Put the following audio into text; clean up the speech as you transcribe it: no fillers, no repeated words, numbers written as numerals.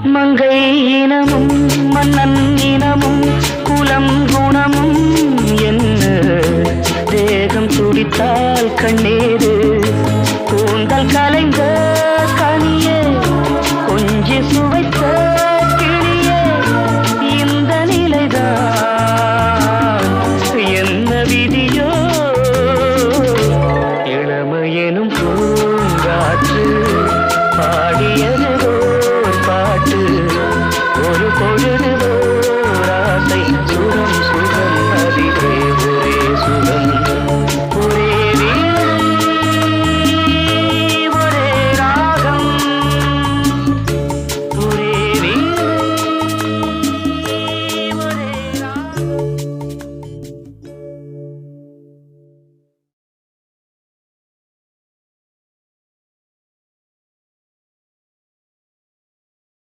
மங்கை இனமும் மன்னன் இனமும் குலம் குணமும் என்ன தேகம் துடித்தால் கண்ணீரு கூந்தல் கலைந்த கனியே கொஞ்சி சுவைத்த கிளியே இந்த நிலைதான் என்ன விதியோ இளமையெனும் பூங்காற்று பாடியது பாட்டு ஒரு பொழுது